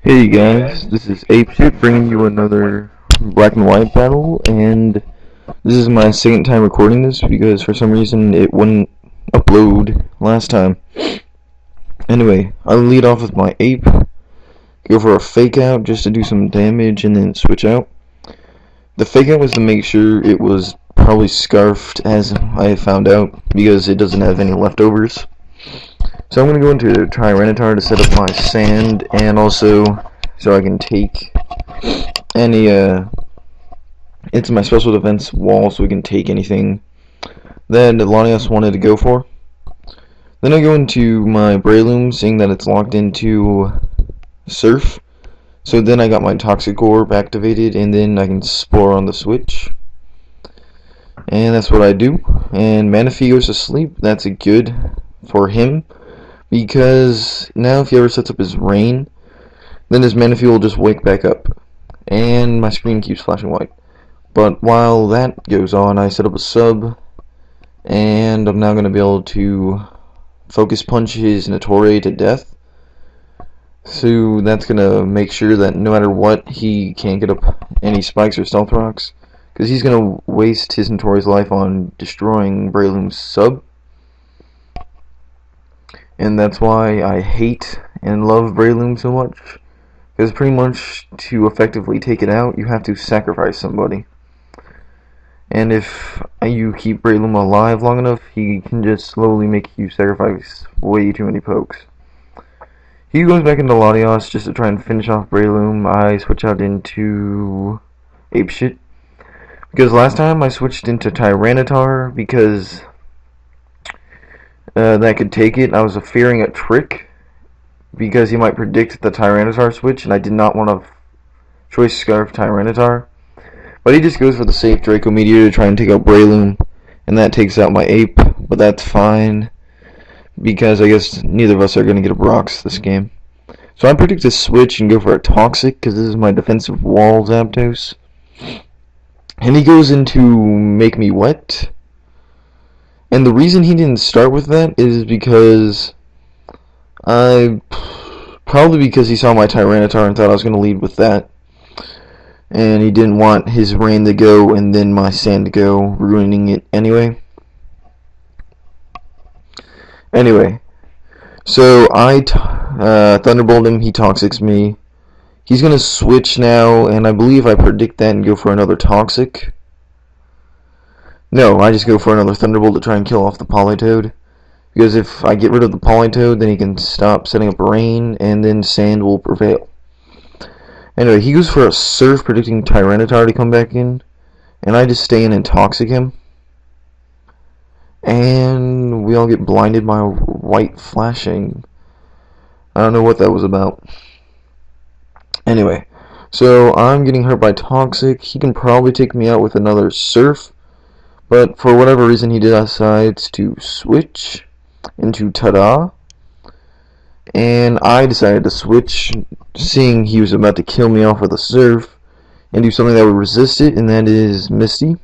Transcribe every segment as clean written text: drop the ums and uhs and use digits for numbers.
Hey guys, this is Apeshit bringing you another black and white battle, and this is my second time recording this because for some reason it wouldn't upload last time. Anyway, I'll lead off with my ape, go for a fake out just to do some damage and then switch out. The fake out was to make sure it was probably scarfed, as I found out, because it doesn't have any leftovers. So I'm going to go into Tyranitar to set up my sand, and also so I can take any, it's my special defense wall, so we can take anything that Lanios wanted to go for. Then I go into my Breloom, seeing that it's locked into Surf. So then I got my Toxic Orb activated, and then I can Spore on the switch. And that's what I do. And Manaphy goes to sleep. That's a good for him, because now if he ever sets up his rain, then his Manaphy will just wake back up. And my screen keeps flashing white. But while that goes on, I set up a sub, and I'm now going to be able to focus punch his Natore to death. So that's going to make sure that no matter what, he can't get up any spikes or stealth rocks, because he's going to waste his Natore's life on destroying Breloom's sub. And that's why I hate and love Breloom so much, because pretty much to effectively take it out, you have to sacrifice somebody. And if you keep Breloom alive long enough, he can just slowly make you sacrifice way too many pokes. He goes back into Latios just to try and finish off Breloom. I switch out into Apeshit, because last time I switched into Tyranitar because that could take it. I was fearing a trick because he might predict the Tyranitar switch, and I did not want to choice Scarf Tyranitar. But he just goes for the safe Draco Meteor to try and take out Breloom, and that takes out my ape, but that's fine, because I guess neither of us are going to get a Brox this game. So I predict a switch and go for a Toxic, because this is my defensive wall Zapdos. And he goes into Make Me Wet. And the reason he didn't start with that is because probably because he saw my Tyranitar and thought I was going to lead with that. And he didn't want his rain to go and then my sand to go, ruining it anyway. Anyway, so I Thunderbolt him, he Toxics me. He's going to switch now, and I believe I predict that and go for another Toxic. No, I just go for another Thunderbolt to try and kill off the Politoed. Because if I get rid of the Politoed, then he can stop setting up rain, and then sand will prevail. Anyway, he goes for a Surf, predicting Tyranitar to come back in. And I just stay in and Toxic him. And we all get blinded by white flashing. I don't know what that was about. Anyway, so I'm getting hurt by Toxic. He can probably take me out with another Surf. But for whatever reason, he decides to switch into Tada. And I decided to switch, seeing he was about to kill me off with a Surf, and do something that would resist it, and that is Misty.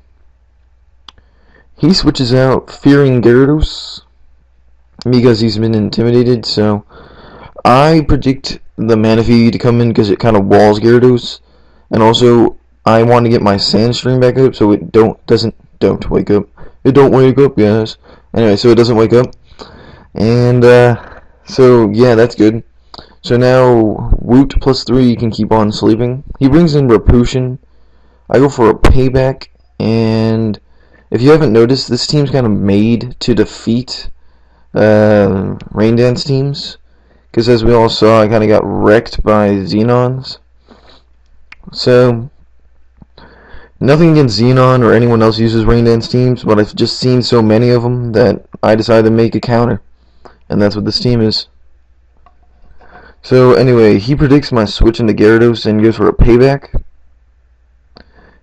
He switches out, fearing Gyarados, because he's been intimidated, so I predict the Manaphy to come in because it kind of walls Gyarados, and also I want to get my Sandstream back up so it don't wake up. It don't wake up, guys. Anyway, so it doesn't wake up. And, so, yeah, that's good. So now, Woot +3 can keep on sleeping. He brings in Rapushin. I go for a payback. And if you haven't noticed, this team's kind of made to defeat Rain Dance teams. Because as we all saw, I kind of got wrecked by Xenons. So nothing against Xenon or anyone else uses Rain Dance teams, but I've just seen so many of them that I decided to make a counter. And that's what this team is. So anyway, he predicts my switch into Gyarados and goes for a payback.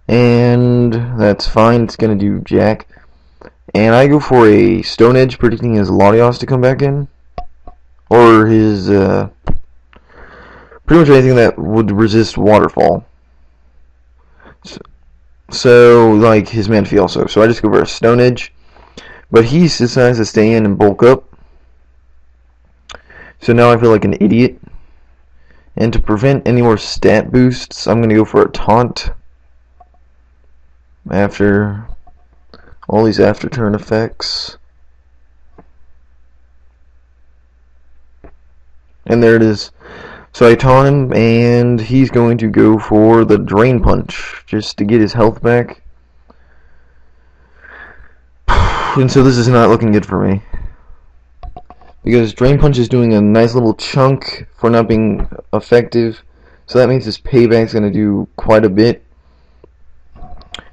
And that's fine, it's going to do Jack. And I go for a Stone Edge, predicting his Latios to come back in. Or his, pretty much anything that would resist Waterfall. So, like his Manaphy also. So I just go for a Stone Edge. But he decides to stay in and bulk up. So now I feel like an idiot. And to prevent any more stat boosts, I'm going to go for a taunt after all these after turn effects. And there it is. So I taunt him, and he's going to go for the Drain Punch, just to get his health back. And so this is not looking good for me, because Drain Punch is doing a nice little chunk for not being effective. So that means his payback's going to do quite a bit.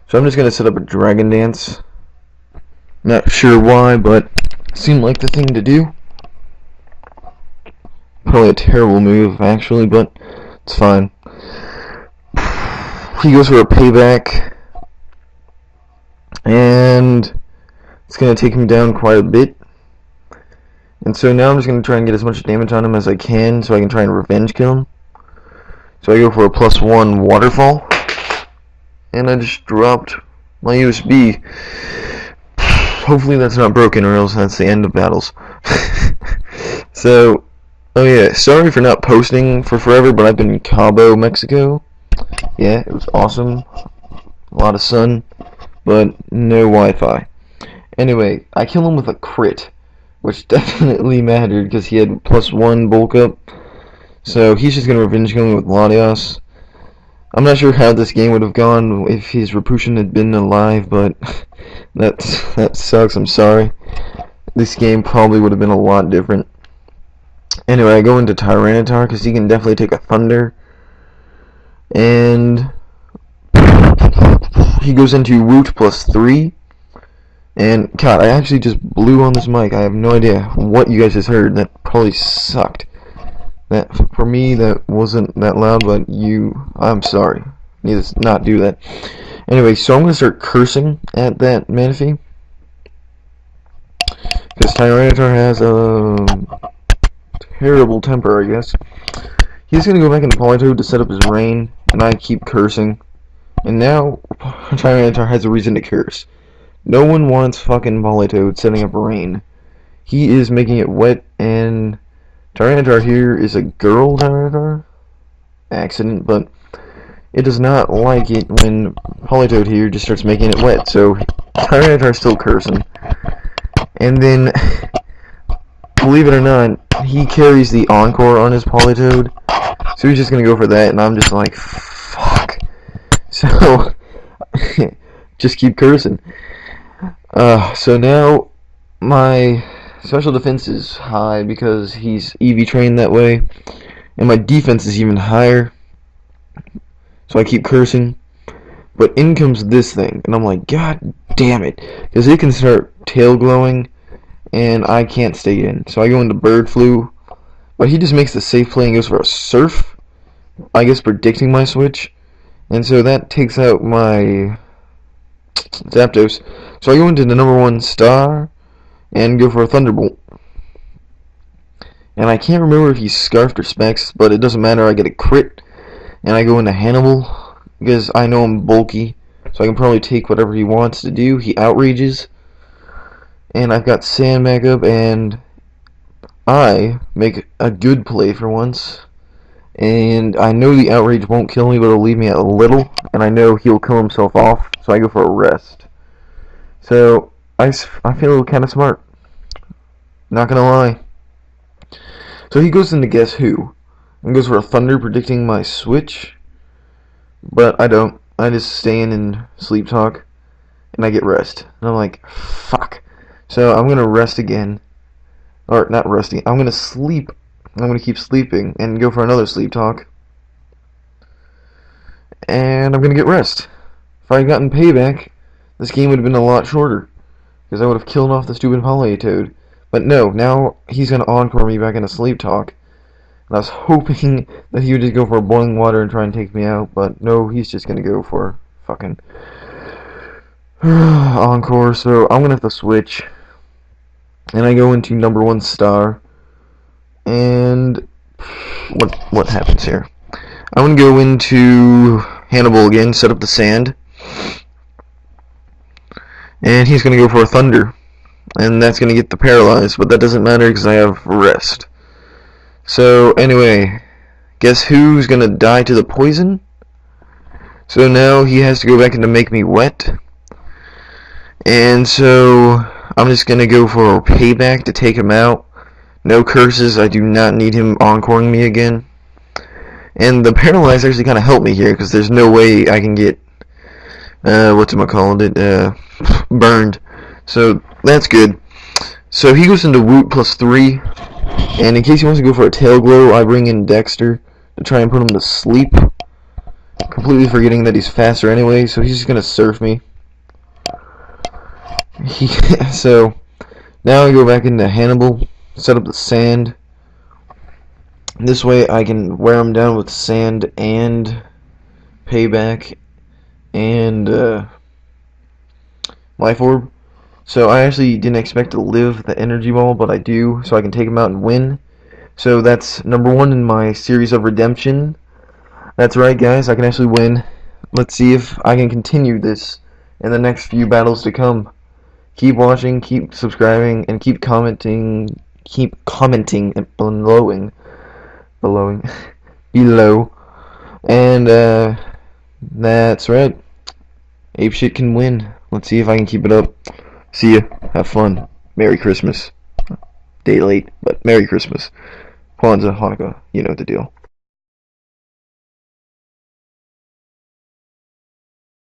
So I'm just going to set up a Dragon Dance. Not sure why, but it seemed like the thing to do. Probably a terrible move, actually, but it's fine. He goes for a payback, and it's going to take him down quite a bit. And so now I'm just going to try and get as much damage on him as I can, so I can try and revenge kill him. So I go for a +1 waterfall, and I just dropped my USB. Hopefully that's not broken, or else that's the end of battles. So, oh yeah, sorry for not posting for forever, but I've been in Cabo, Mexico. Yeah, it was awesome. A lot of sun, but no Wi-Fi. Anyway, I kill him with a crit, which definitely mattered because he had +1 bulk up. So he's just gonna revenge kill me with Latios. I'm not sure how this game would have gone if his Rapushin had been alive, but that sucks. I'm sorry. This game probably would have been a lot different. Anyway, I go into Tyranitar because he can definitely take a Thunder, and he goes into Woot +3. And God, I actually just blew on this mic. I have no idea what you guys just heard. That probably sucked. That, for me, that wasn't that loud, but I'm sorry. Need to not do that. Anyway, so I'm going to start cursing at that Manaphy, because Tyranitar has a terrible temper, I guess. He's going to go back into Politoed to set up his rain, and I keep cursing. And now, Tyranitar has a reason to curse. No one wants fucking Politoed setting up rain. He is making it wet, and Tyranitar here is a girl Tyranitar. Accident, but it does not like it when Politoed here just starts making it wet. So Tyranitar's still cursing. And then, believe it or not, he carries the Encore on his Politoed. So he's just gonna go for that, and I'm just like, fuck. So, just keep cursing. So now my special defense is high because he's EV trained that way, and my defense is even higher. So I keep cursing, but in comes this thing, and I'm like, God damn it, because it can start tail glowing, and I can't stay in. So I go into Bird Flu, but he just makes the safe play and goes for a Surf, I guess predicting my switch, and so that takes out my Zapdos. So I go into the #1 star and go for a Thunderbolt. And I can't remember if he's Scarfed or Specs, but it doesn't matter. I get a crit, and I go into Hannibal because I know I'm bulky, so I can probably take whatever he wants to do. He outrages, and I've got Sandbag up, and I make a good play for once. And I know the outrage won't kill me, but it'll leave me at a little, and I know he'll kill himself off, so I go for a rest. So I feel kind of smart, not gonna lie. So he goes into Guess Who, and goes for a Thunder predicting my switch, but I don't. I just stay in Sleep Talk, and I get rest. And I'm like, fuck. So I'm gonna rest again, or not resting. I'm gonna sleep. I'm gonna keep sleeping and go for another Sleep Talk, and I'm gonna get rest. If I had gotten payback, this game would have been a lot shorter, because I would have killed off the stupid Politoed. But no, now he's going to Encore me back into Sleep Talk. And I was hoping that he would just go for a Boiling Water and try and take me out, but no, he's just going to go for fucking Encore. So I'm going to have to switch. And I go into #1 star. And what happens here? I'm going to go into Hannibal again, set up the sand. And he's going to go for a Thunder. And that's going to get the Paralyzed, but that doesn't matter because I have Rest. So, anyway, guess who's gonna die to the poison? So now he has to go back into make me wet. And so I'm just gonna go for a payback to take him out. No curses, I do not need him encoring me again. And the paralyze actually kind of helped me here, because there's no way I can get, burned. So that's good. So he goes into Woot +3, and in case he wants to go for a tail glow, I bring in Dexter to try and put him to sleep. Completely forgetting that he's faster anyway, so he's just gonna surf me. So now I go back into Hannibal, set up the sand. This way I can wear him down with sand and payback and life orb. So I actually didn't expect to live the energy ball, but I do, so I can take him out and win. So that's number 1 in my series of redemption. That's right, guys, I can actually win. Let's see if I can continue this in the next few battles to come. Keep watching, keep subscribing, and keep commenting and below. And that's right. Apeshit can win. Let's see if I can keep it up. See ya. Have fun. Merry Christmas. Day late, but Merry Christmas. Kwanzaa, Hanukkah, you know the deal.